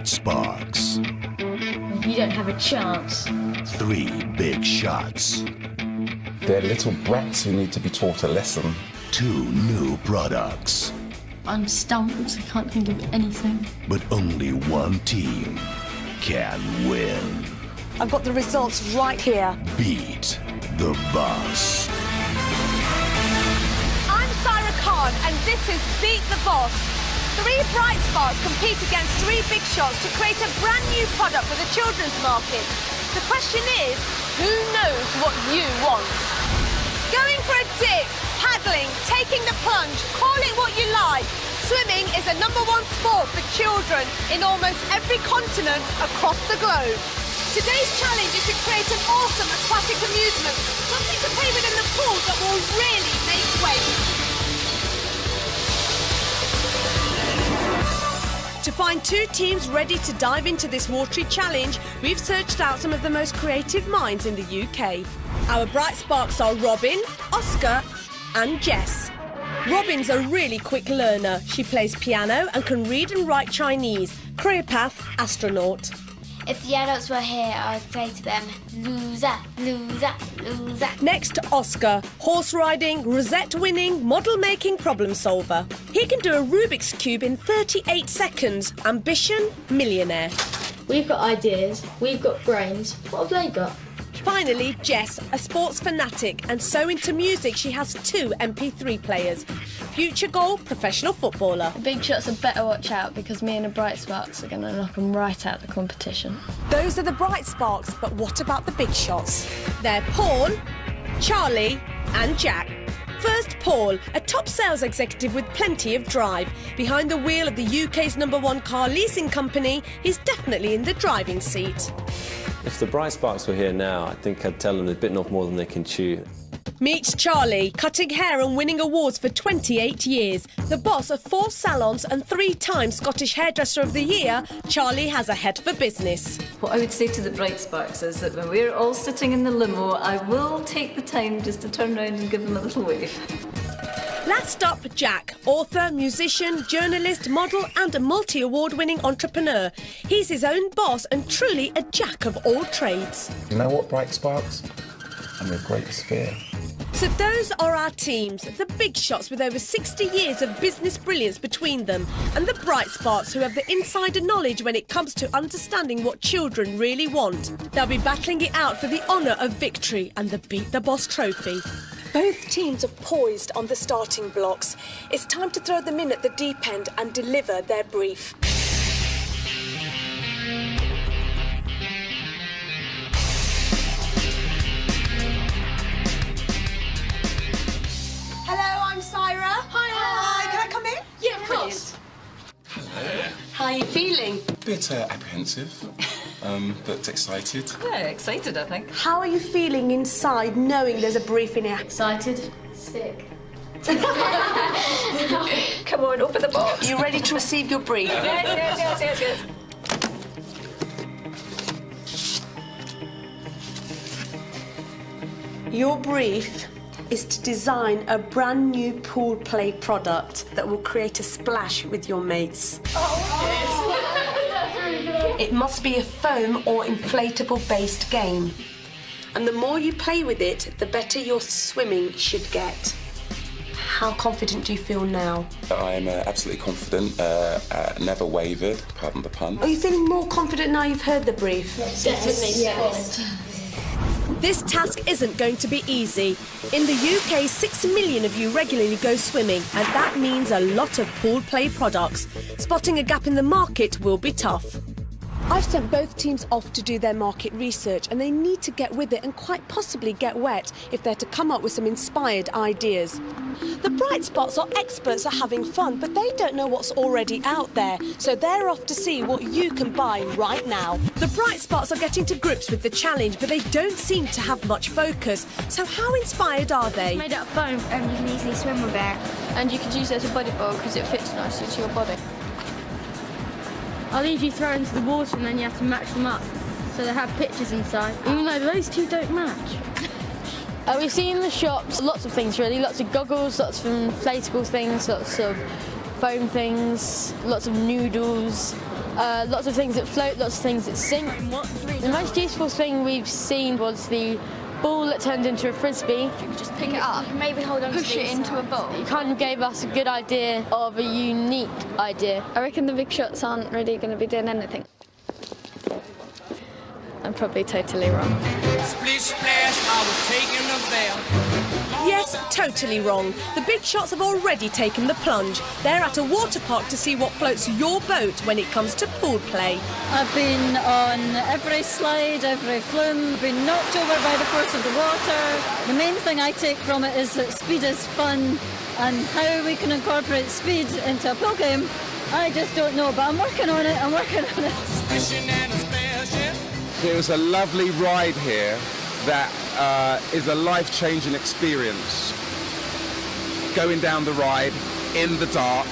bright sparks. You don't have a chance. 3 big shots. They're little brats who need to be taught a lesson. 2 new products. I'm stumped. I can't think of anything. But only one team can win. I've got the results right here. Beat the boss. I'm Sarah Khan, and this is Beat the Boss. 3 bright sparks compete against 3 big shots to create a brand new product for the children's market. The question is, who knows what you want? Going for a dip, paddling, taking the plunge, call it what you like. Swimming is the #1 sport for children in almost every continent across the globe. Today's challenge is to create an awesome aquatic amusement, something to play with in the pool that will really make waves. To find 2 teams ready to dive into this watery challenge, we've searched out some of the most creative minds in the UK. Our bright sparks are Robin, Oscar and Jess. Robin's a really quick learner. She plays piano and can read and write Chinese. Career path, astronaut. If the adults were here, I would say to them, loser, loser, loser. Next, Oscar. Horse riding, rosette winning, model making problem solver. He can do a Rubik's Cube in 38 seconds. Ambition, millionaire. We've got ideas. We've got brains. What have they got? Finally, Jess, a sports fanatic and so into music she has 2 MP3 players. Future goal, professional footballer. The big shots had better watch out because me and the bright sparks are going to knock them right out of the competition. Those are the bright sparks, but what about the big shots? They're Paul, Charlie and Jack. First, Paul, a top sales executive with plenty of drive. Behind the wheel of the UK's #1 car leasing company, he's definitely in the driving seat. If the bright sparks were here now, I think I'd tell them they're bitten off more than they can chew. Meet Charlie, cutting hair and winning awards for 28 years. The boss of 4 salons and 3 times Scottish Hairdresser of the Year, Charlie has a head for business. What I would say to the bright sparks is that when we're all sitting in the limo, I will take the time just to turn around and give them a little wave. Last up, Jack, author, musician, journalist, model and a multi-award-winning entrepreneur. He's his own boss and truly a jack of all trades. You know what, bright sparks? I'm your greatest fear. So those are our teams, the big shots with over 60 years of business brilliance between them, and the bright sparks who have the insider knowledge when it comes to understanding what children really want. They'll be battling it out for the honour of victory and the Beat the Boss trophy. Both teams are poised on the starting blocks. It's time to throw them in at the deep end and deliver their brief. Hello, I'm Syra. Hi. Can I come in? Yeah, of course. How are you feeling? Bit apprehensive, but excited. Yeah, excited, I think. How are you feeling inside knowing there's a brief in here? Excited? Sick. Come on, open the box. You ready to receive your brief? Yes. Your brief is to design a brand new pool play product that will create a splash with your mates. It must be a foam or inflatable-based game. And the more you play with it, the better your swimming should get. How confident do you feel now? I'm absolutely confident, never wavered, pardon the pun. Are you feeling more confident now you've heard the brief? Definitely. Yes. This task isn't going to be easy. In the UK, 6 million of you regularly go swimming, and that means a lot of pool play products. Spotting a gap in the market will be tough. I've sent both teams off to do their market research, and they need to get with it and quite possibly get wet if they're to come up with some inspired ideas. The bright spots are experts at having fun, but they don't know what's already out there, so they're off to see what you can buy right now. The bright spots are getting to grips with the challenge, but they don't seem to have much focus. So how inspired are they? It's made out of foam and you can easily swim with it. And you could use it as a body boil because it fits nicely to your body. I'll leave you throw into the water and then you have to match them up. So they have pictures inside, even though those two don't match. We see in the shops lots of things really, lots of goggles, lots of inflatable things, lots of foam things, lots of noodles, lots of things that float, lots of things that sink. The most useful thing we've seen was the ball that turned into a frisbee. Just pick it up, Maybe hold on push to it into a bowl. It kind of gave us a good idea of a unique idea. I reckon the big shots aren't really going to be doing anything. I'm probably totally wrong. Splish splash, I was taking a bath. Yes, totally wrong. The big shots have already taken the plunge. They're at a water park to see what floats your boat when it comes to pool play. I've been on every slide, every flume, been knocked over by the force of the water. The main thing I take from it is that speed is fun, and how we can incorporate speed into a pool game, I just don't know, but I'm working on it, It was a lovely ride here that is a life-changing experience. Going down the ride, in the dark,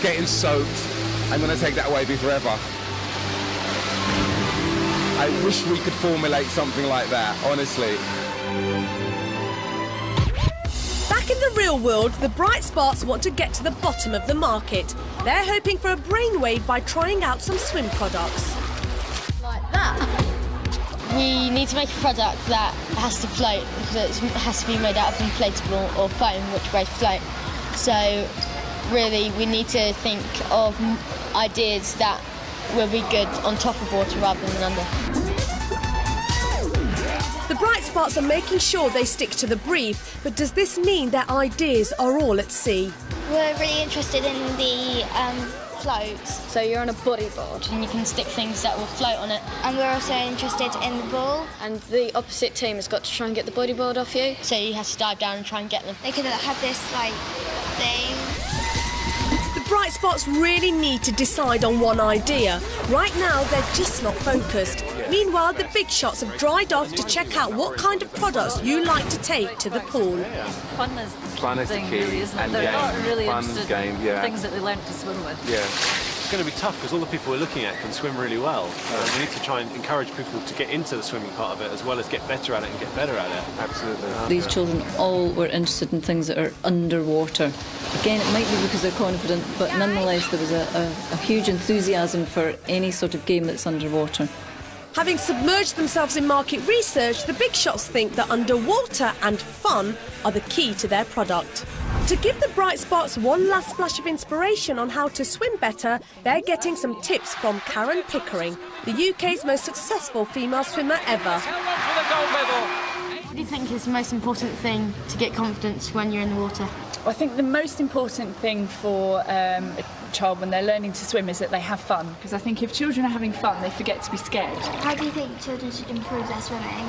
getting soaked, I'm going to take that away with me forever. I wish we could formulate something like that, honestly. Back in the real world, the Bright Sparks want to get to the bottom of the market. They're hoping for a brainwave by trying out some swim products. Like that. We need to make a product that has to float because it has to be made out of inflatable or foam, which both float. So really we need to think of ideas that will be good on top of water rather than under. The Bright Sparks are making sure they stick to the brief, but does this mean their ideas are all at sea? We're really interested in the floats. So you're on a bodyboard. And you can stick things that will float on it. And we're also interested in the ball. And the opposite team has got to try and get the bodyboard off you. So you have to dive down and try and get them. They could have this, like, thing. The Bright Sparks really need to decide on one idea. Right now, they're just not focused. Meanwhile, the big shots have dried off to check out what kind of products you like to take to the pool. Fun is the thing, really, isn't it? They're not really interested in things that they learn to swim with. Yeah. It's going to be tough because all the people we're looking at can swim really well. We need to try and encourage people to get into the swimming part of it as well as get better at it and get better at it. Absolutely. These children all were interested in things that are underwater. Again, it might be because they're confident, but nonetheless there was a huge enthusiasm for any sort of game that's underwater. Having submerged themselves in market research, the big shots think that underwater and fun are the key to their product. To give the Bright Sparks one last splash of inspiration on how to swim better, they're getting some tips from Karen Pickering, the UK's most successful female swimmer ever. What do you think is the most important thing to get confidence when you're in the water? I think the most important thing for a child when they're learning to swim is that they have fun, because I think if children are having fun, they forget to be scared. How do you think children should improve their swimming?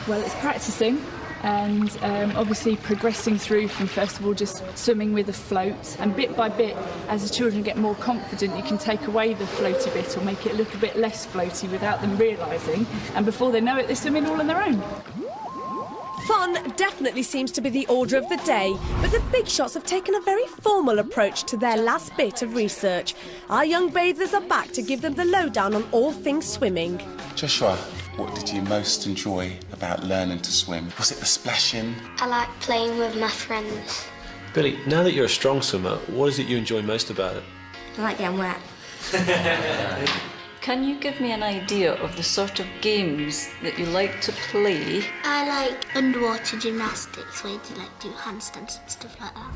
Well, it's practicing and obviously progressing through from, first of all, just swimming with a float, and bit by bit, as the children get more confident, you can take away the floaty bit or make it look a bit less floaty without them realising, and before they know it, they're swimming all on their own. Fun definitely seems to be the order of the day, but the big shots have taken a very formal approach to their last bit of research. Our young bathers are back to give them the lowdown on all things swimming. Joshua, what did you most enjoy about learning to swim? Was it the splashing? I like playing with my friends. Billy, now that you're a strong swimmer, what is it you enjoy most about it? I like getting wet. Can you give me an idea of the sort of games that you like to play? I like underwater gymnastics where you do handstands and stuff like that.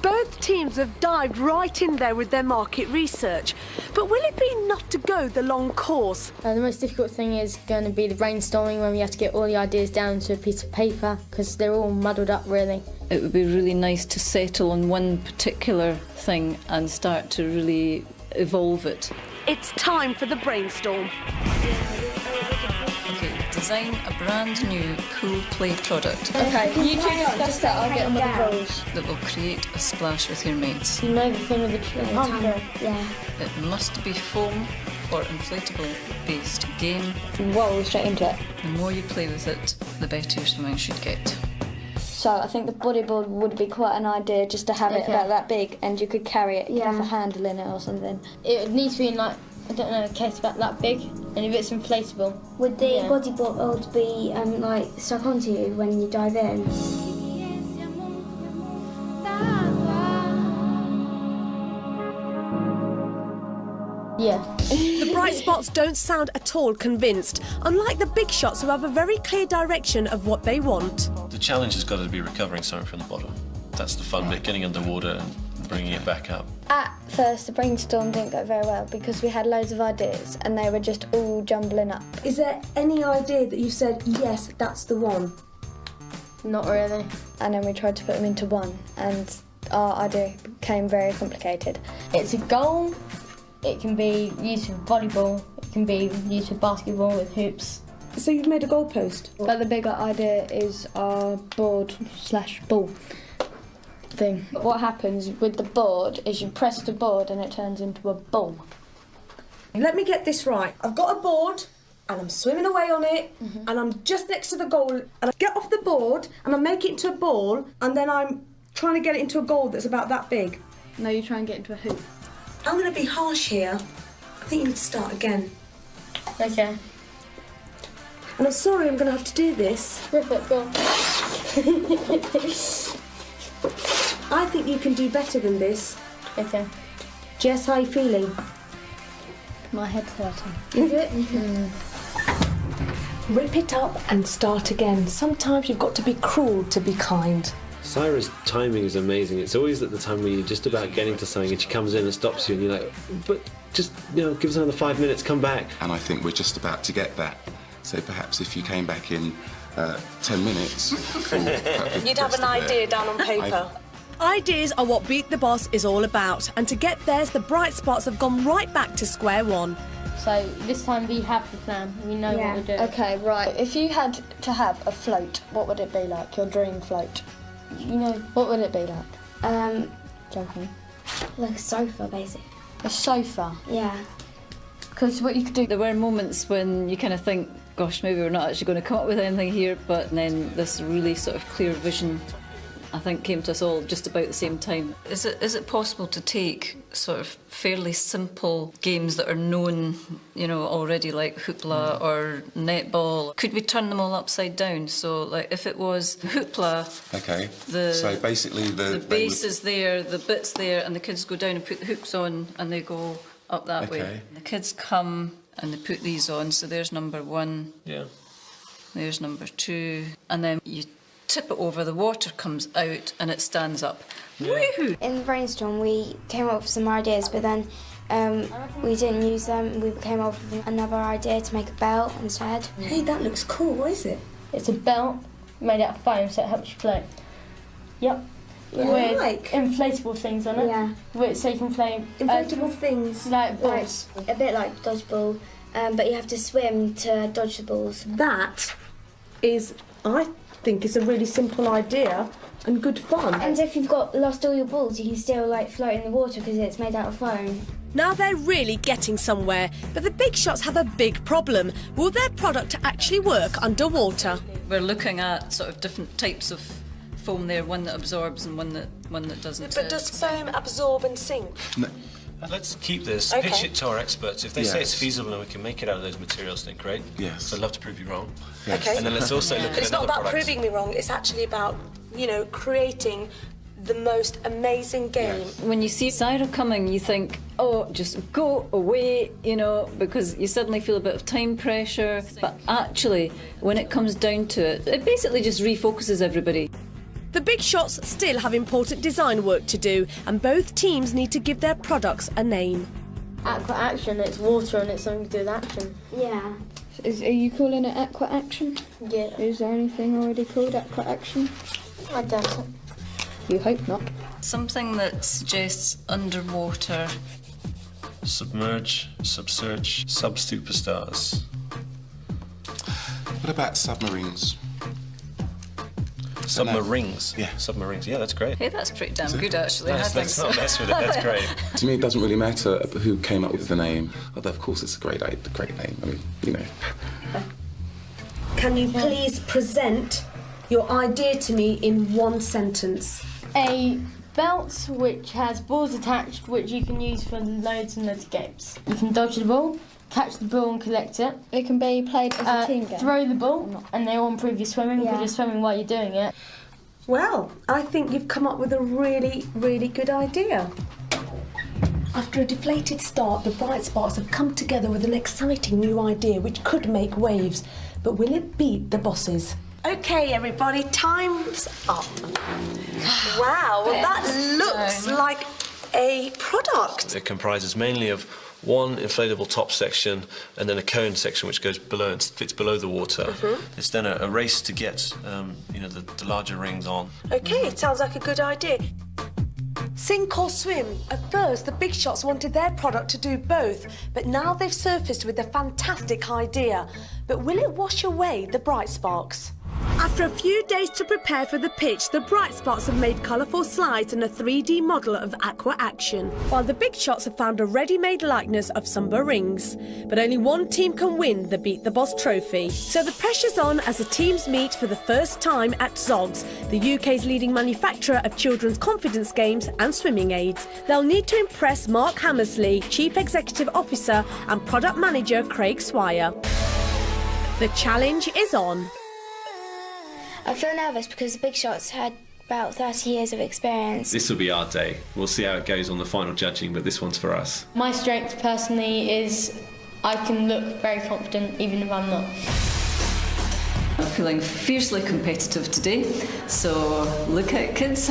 Both teams have dived right in there with their market research, but will it be enough to go the long course? The most difficult thing is going to be the brainstorming when we have to get all the ideas down to a piece of paper because they're all muddled up really. It would be really nice to settle on one particular thing and start to really evolve it. It's time for the brainstorm. Okay, design a brand new pool play product Okay, you two discuss that, I'll get on with the rules. that will create a splash with your mates. You know the thing with the tree? Yeah. It must be foam or inflatable based game. Roll straight into it. The more you play with it, the better your swimming should get. So I think the bodyboard would be quite an idea, just to have it about that big, and you could carry it, you could have a handle in it or something. It needs to be in like, I don't know, a case about that big, and if it's inflatable. Would the bodyboard be like stuck onto you when you dive in? Yeah. The bright spots don't sound at all convinced, unlike the big shots who have a very clear direction of what they want. The challenge has got to be recovering something from the bottom. That's the fun bit, getting underwater and bringing it back up. At first, the brainstorm didn't go very well because we had loads of ideas and they were just all jumbling up. Is there any idea that you said, yes, that's the one? Not really. And then we tried to put them into one, and our idea became very complicated. It's a goal. It can be used for volleyball. It can be used for basketball with hoops. So you've made a goalpost? But the bigger idea is our board/ball thing. What happens with the board is you press the board and it turns into a ball. Let me get this right. I've got a board and I'm swimming away on it and I'm just next to the goal and I get off the board and I make it into a ball and then I'm trying to get it into a goal that's about that big. No, you try and get into a hoop. I'm going to be harsh here. I think you need to start again. Okay. And I'm sorry I'm going to have to do this. Rip it, go. I think you can do better than this. Okay. Jess, how are you feeling? My head's hurting. Is it? Rip it up and start again. Sometimes you've got to be cruel to be kind. Syra's timing is amazing. It's always at the time when you're just about getting to something and she comes in and stops you and you're like, but just, give us another 5 minutes, come back. And I think we're just about to get that. So perhaps if you came back in 10 minutes... You'd have an idea down on paper. Ideas are what Beat the Boss is all about, and to get theirs, the bright spots have gone right back to square one. So this time we have the plan. We know what we're doing. Okay, right. If you had to have a float, what would it be like? Your dream float? What would it be like? Joking. Like a sofa, basically. A sofa? Yeah. Because what you could do, there were moments when you kind of think, gosh, maybe we're not actually going to come up with anything here, but then this really sort of clear vision, I think, came to us all just about the same time. Is it possible to take sort of fairly simple games that are known, already, like hoopla or netball? Could we turn them all upside down? So, like, if it was hoopla, Okay. So basically, the base is there, the bit's there, and the kids go down and put the hoops on, and they go up that way. The kids come and they put these on. So there's number 1. Yeah. There's number 2, and then you tip it over, the water comes out and it stands up. Woohoo! In the brainstorm we came up with some ideas, but then we didn't use them. We came up with another idea to make a belt instead. Hey, that looks cool. What is it? It's a belt made out of foam, so it helps you float. Yep. Yeah. With inflatable things on it. Yeah. So you can play... Inflatable things? Like balls. A bit like dodgeball, but you have to swim to dodge the balls. That is, I think, it's a really simple idea and good fun. And if you've lost all your balls, you can still float in the water because it's made out of foam. Now they're really getting somewhere, but the big shots have a big problem. Will their product actually work underwater? We're looking at sort of different types of foam there, one that absorbs and one that doesn't. But does foam absorb and sink? No. Let's keep this, Okay. pitch it to our experts. If they say it's feasible and we can make it out of those materials, then great. Yes. So I'd love to prove you wrong. Yes. Okay. And then let's also look at It's not another about product. proving me wrong, it's actually about, creating the most amazing game. When you see Syra coming, you think, oh, just go away, because you suddenly feel a bit of time pressure. But actually, when it comes down to it, it basically just refocuses everybody. The big shots still have important design work to do, and both teams need to give their products a name. Aqua Action, it's water and it's something to do with action. Yeah. Are you calling it Aqua Action? Yeah. Is there anything already called Aqua Action? I doubt it. You hope not. Something that suggests underwater. Submerge, subsurge, sub-superstars. What about submarines? Submarines. Yeah. Submarines. Yeah, that's great. Hey, that's pretty damn good, actually. I think Let's so. not mess with it. That's great. To me, it doesn't really matter who came up with the name. Although, of course, it's a great name. I mean, Can you please present your idea to me in one sentence? A belt which has balls attached, which you can use for loads and loads of games. You can dodge the ball, catch the ball and collect it. It can be played as a team game. Throw the ball, and they all improve your swimming because you're swimming while you're doing it. Well, I think you've come up with a really, really good idea. After a deflated start, the Bright Sparks have come together with an exciting new idea which could make waves. But will it beat the bosses? OK, everybody, time's up. Wow, well, that looks like a product. It comprises mainly of one inflatable top section and then a cone section which goes below and fits below the water. It's then a race to get you know, the larger rings on. OK, it sounds like a good idea. Sink or swim. At first, the big shots wanted their product to do both, but now they've surfaced with a fantastic idea. But will it wash away the Bright Sparks? After a few days to prepare for the pitch, the Bright Sparks have made colourful slides and a 3D model of Aqua Action, while the big shots have found a ready-made likeness of Sumba rings. But only one team can win the Beat the Boss trophy. So the pressure's on as the teams meet for the first time at Zogs, the UK's leading manufacturer of children's confidence games and swimming aids. They'll need to impress Mark Hammersley, Chief Executive Officer, and Product Manager Craig Swire. The challenge is on. I feel nervous because the big shots had about 30 years of experience. This will be our day. We'll see how it goes on the final judging, but this one's for us. My strength personally is I can look very confident even if I'm not. I'm feeling fiercely competitive today, so look out, kids.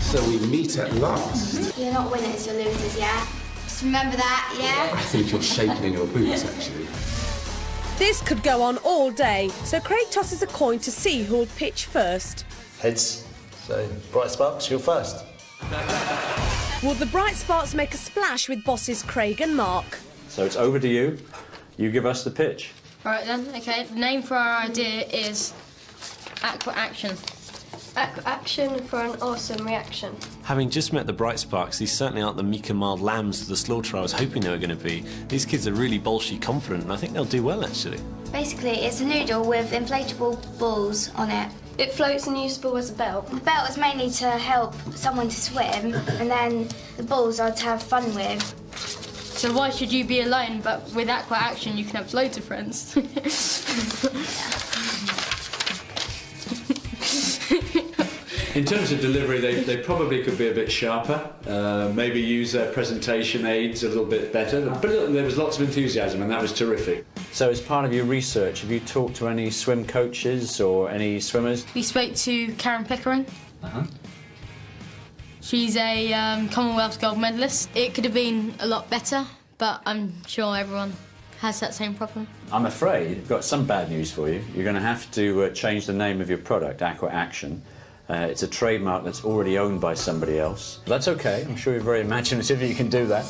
So we meet at last. You're not winners, you're losers, yeah? Just remember that, yeah? I think you're shaking in your boots, actually. This could go on all day, so Craig tosses a coin to see who'll pitch first. Heads. So, Bright Sparks, you're first. Will the Bright Sparks make a splash with bosses Craig and Mark? So it's over to you. You give us the pitch. All right then, OK. The name for our idea is Aqua Action. Aqua Action for an awesome reaction. Having just met the Bright Sparks, these certainly aren't the meek and mild lambs to the slaughter I was hoping they were going to be. These kids are really bolshy confident, and I think they'll do well, actually. Basically, it's a noodle with inflatable balls on it. It floats and usable as a belt. The belt is mainly to help someone to swim, and then the balls are to have fun with. So why should you be alone? But with Aqua Action, you can have loads of friends. In terms of delivery, they probably could be a bit sharper, maybe use their presentation aids a little bit better. But there was lots of enthusiasm, and that was terrific. So as part of your research, have you talked to any swim coaches or any swimmers? We spoke to Karen Pickering. She's a Commonwealth gold medalist. It could have been a lot better, but I'm sure everyone has that same problem. I'm afraid I've got some bad news for you. You're going to have to change the name of your product, Aqua Action. It's a trademark that's already owned by somebody else. That's OK, I'm sure you're very imaginative, you can do that.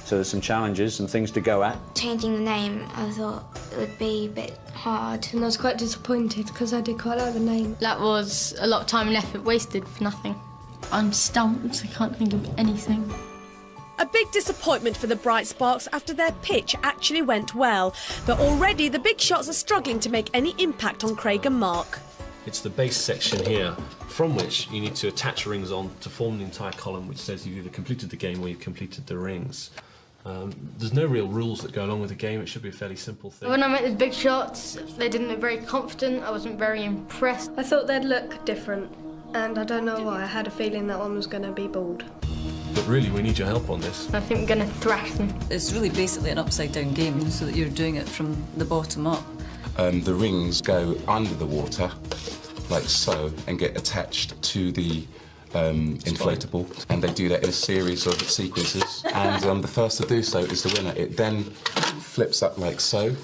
So there's some challenges and things to go at. Changing the name, I thought it would be a bit hard. And I was quite disappointed because I did quite like the name. That was a lot of time and effort wasted for nothing. I'm stumped, I can't think of anything. A big disappointment for the Bright Sparks after their pitch actually went well. But already the big shots are struggling to make any impact on Craig and Mark. It's the base section here, from which you need to attach rings on to form the entire column, which says you've either completed the game or you've completed the rings. There's no real rules that go along with the game. It should be a fairly simple thing. When I met the big shots, they didn't look very confident. I wasn't very impressed. I thought they'd look different, and I don't know why. I had a feeling that one was going to be bald. But really, we need your help on this. I think we're going to thrash them. It's really basically an upside-down game, so that you're doing it from the bottom up. The rings go under the water, like so, and get attached to the inflatable, and they do that in a series of sequences. And the first to do so is the winner. It then flips up like so,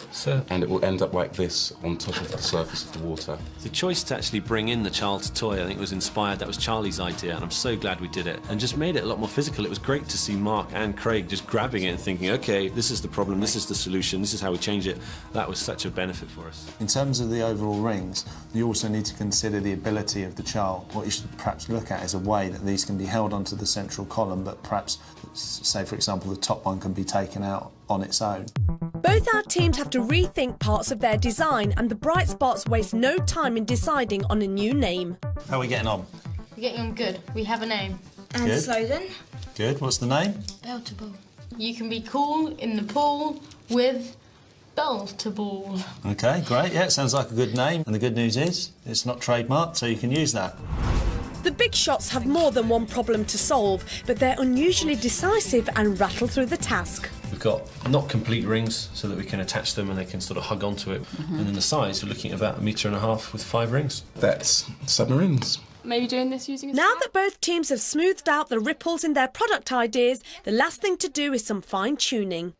and it will end up like this on top of the surface of the water. The choice to actually bring in the child's toy, I think, was inspired. That was Charlie's idea, and I'm so glad we did it. And just made it a lot more physical. It was great to see Mark and Craig just grabbing it and thinking, OK, this is the problem, this is the solution, this is how we change it. That was such a benefit for us. In terms of the overall rings, you also need to consider the ability of the child. What you should perhaps look at is a way that these can be held onto the central column, but perhaps, say for example, the top one can be taken out on its own. Both our teams have to rethink parts of their design, and the Bright Sparks waste no time in deciding on a new name. How are we getting on? We're getting on good. We have a name. And a slogan. Good. What's the name? Beltable. You can be cool in the pool with Beltable. OK, great. Yeah, it sounds like a good name. And the good news is it's not trademarked, so you can use that. The big shots have more than one problem to solve, but they're unusually decisive and rattle through the task. We've got not complete rings so that we can attach them and they can sort of hug onto it. And then the size, we're looking at about 1.5 meters with 5 rings. That's submarines. Maybe doing this using a Now that both teams have smoothed out the ripples in their product ideas, the last thing to do is some fine-tuning.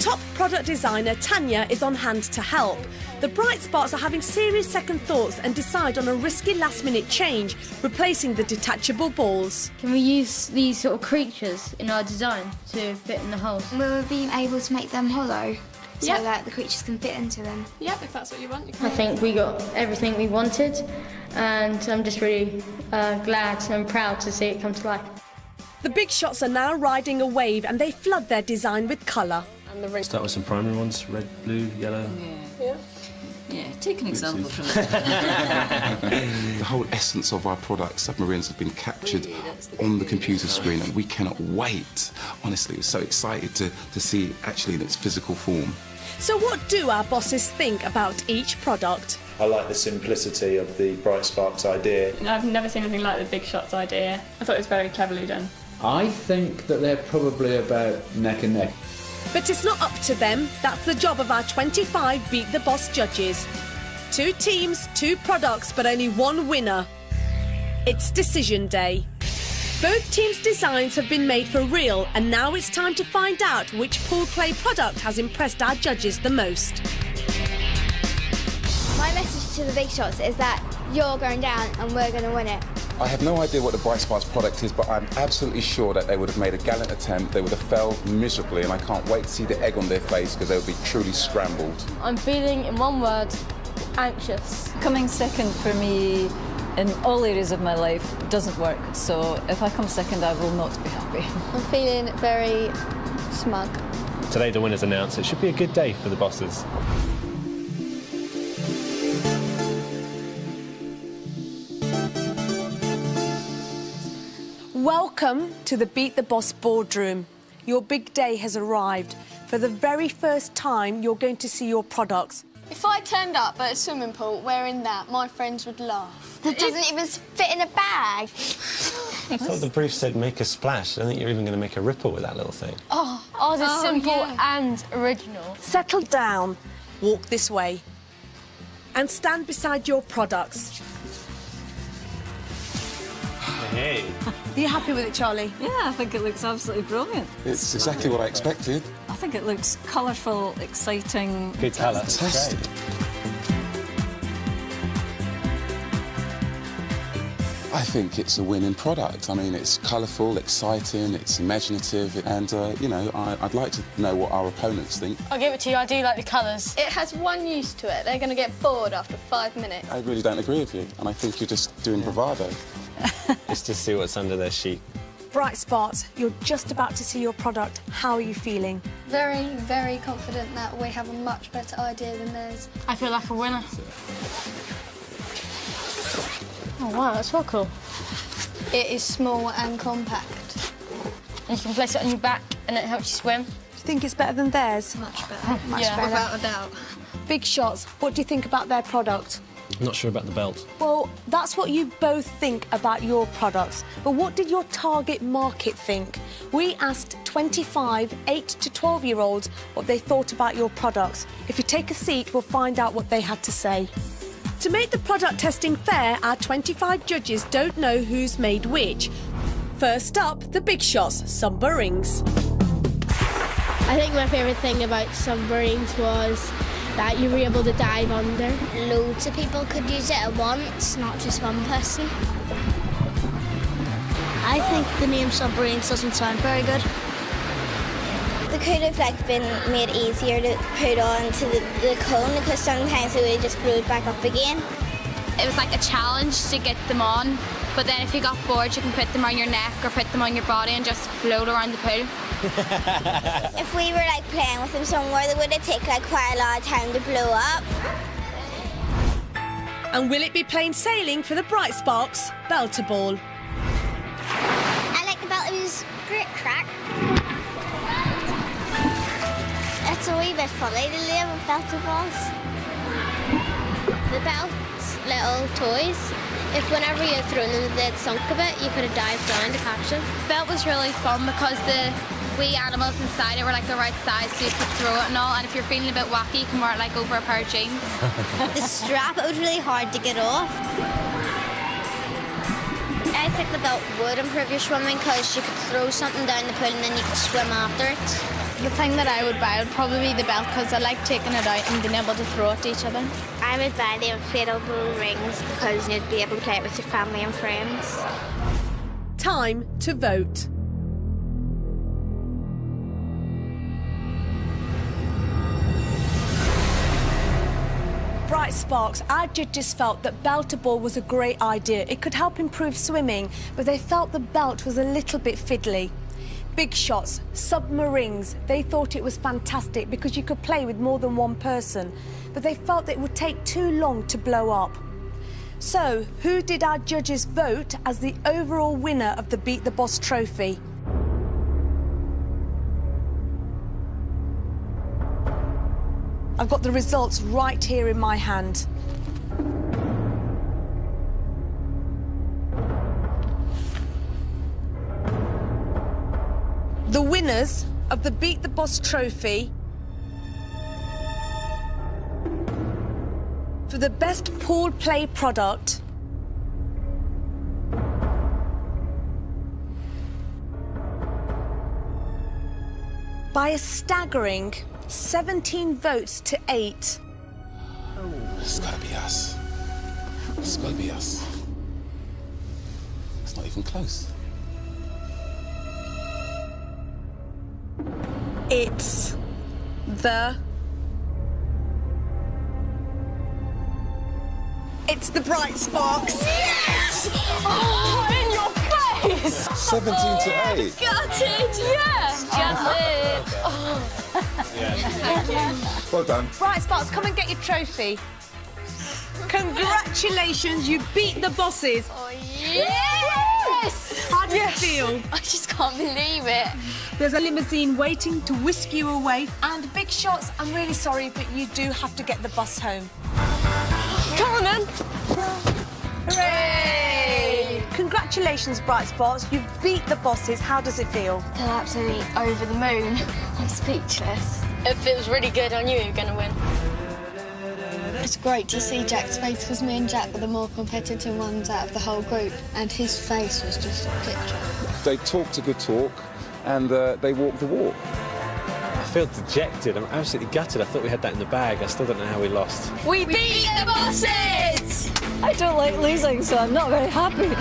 Top product designer Tanya is on hand to help. The Bright Spots are having serious second thoughts and decide on a risky last-minute change, replacing the detachable balls. Can we use these sort of creatures in our design to fit in the holes? We'll be able to make them hollow so Yep. that the creatures can fit into them. Yep, if that's what you want. I think we got everything we wanted, and I'm just really glad and proud to see it come to life. The big shots are now riding a wave and they flood their design with colour. Start with some primary ones, red, blue, yellow. Yeah, take an example from that. The whole essence of our product, submarines, have been captured on the computer screen, and we cannot wait. Honestly, we're so excited to see it actually in its physical form. So what do our bosses think about each product? I like the simplicity of the Bright Sparks idea. I've never seen anything like the big shots idea. I thought it was very cleverly done. I think that they're probably about neck and neck. But it's not up to them. That's the job of our 25 Beat the Boss judges. 2 teams, 2 products, but only 1 winner. It's decision day. Both teams' designs have been made for real, and now it's time to find out which pool play product has impressed our judges the most. My message to the big shots is that you're going down and we're going to win it. I have no idea what the Bright Sparks product is, but I'm absolutely sure that they would have made a gallant attempt. They would have failed miserably, and I can't wait to see the egg on their face because they would be truly scrambled. I'm feeling, in one word, anxious. Coming second for me in all areas of my life doesn't work, so if I come second I will not be happy. I'm feeling very smug. Today the winner's announced. It should be a good day for the bosses. Welcome to the Beat the Boss boardroom. Your big day has arrived. For the very first time, you're going to see your products. If I turned up at a swimming pool wearing that, my friends would laugh. That doesn't even fit in a bag. I thought the brief said make a splash. I don't think you're even going to make a ripple with that little thing. Oh, ours is simple and original. Settle down, walk this way, and stand beside your products. Hey. Are you happy with it, Charlie? Yeah, I think it looks absolutely brilliant. It's exactly what I expected. I think it looks colourful, exciting. Good colour. Fantastic. I think it's a winning product. I mean, it's colourful, exciting, it's imaginative, and, you know, I'd like to know what our opponents think. I'll give it to you, I do like the colours. It has one use to it. They're going to get bored after 5 minutes. I really don't agree with you, and I think you're just doing bravado. Just to see what's under their sheet. Bright Spots, you're just about to see your product. How are you feeling? Very, very confident that we have a much better idea than theirs. I feel like a winner. Oh, wow, that's so cool. It is small and compact. And you can place it on your back and it helps you swim. Do you think it's better than theirs? Much better. Much better. Without a doubt. Big Shots, what do you think about their product? I'm not sure about the belt. Well, that's what you both think about your products. But what did your target market think? We asked 25 8 to 12-year-olds what they thought about your products. If you take a seat, we'll find out what they had to say. To make the product testing fair, our 25 judges don't know who's made which. First up, the Big Shots, submarines. I think my favourite thing about submarines was that you were able to dive under. Loads of people could use it at once, not just one person. I think the name submarines doesn't sound very good. They could have been made easier to put on to the cone because sometimes they would have just glued back up again. It was like a challenge to get them on, but then if you got bored you can put them on your neck or put them on your body and just float around the pool. If we were playing with them somewhere, they would have taken quite a lot of time to blow up. And will it be plain sailing for the Bright Sparks Belter Ball? I like the belt, it was great crack. It's a wee bit funny to live with belter balls. The belts, little toys, If whenever you had thrown them, they'd sunk a bit, you could have dived down to catch them. Belt was really fun because the wee animals inside it were like the right size so you could throw it and all, and if you're feeling a bit wacky you can wear it like over a pair of jeans. The strap, it was really hard to get off. I think the belt would improve your swimming because you could throw something down the pool and then you could swim after it. The thing that I would buy would probably be the belt because I like taking it out and being able to throw it to each other. I would buy the inflatable rings because you'd be able to play it with your family and friends. Time to vote. Bright Sparks, our judges felt that Belt-A-Ball was a great idea. It could help improve swimming, but they felt the belt was a little bit fiddly. Big Shots, submarines, they thought it was fantastic because you could play with more than one person, but they felt it would take too long to blow up. So, who did our judges vote as the overall winner of the Beat the Boss trophy? I've got the results right here in my hand. The winners of the Beat the Boss trophy for the best pool play product by a staggering 17 votes to 8. It's gotta be us. It's gotta be us. It's not even close. It's the Bright Sparks. Yes! Oh, in your face! 17 to 8. Gutted, yes! Gutted. Yeah. Well done. Bright Sparks, come and get your trophy. Congratulations, you beat the bosses. Oh, yes! How do you feel? I just can't believe it. There's a limousine waiting to whisk you away. And Big Shots, I'm really sorry, but you do have to get the bus home. Come on, then. Hooray! Congratulations, Bright Sparks. You've beat the bosses. How does it feel? I feel absolutely over the moon. I'm speechless. It feels really good. I knew you were going to win. It's great to see Jack's face because me and Jack were the more competitive ones out of the whole group, and his face was just a picture. They talked a good talk and they walked the walk. I feel dejected. I'm absolutely gutted. I thought we had that in the bag. I still don't know how we lost. We beat the bosses! I don't like losing, so I'm not very happy.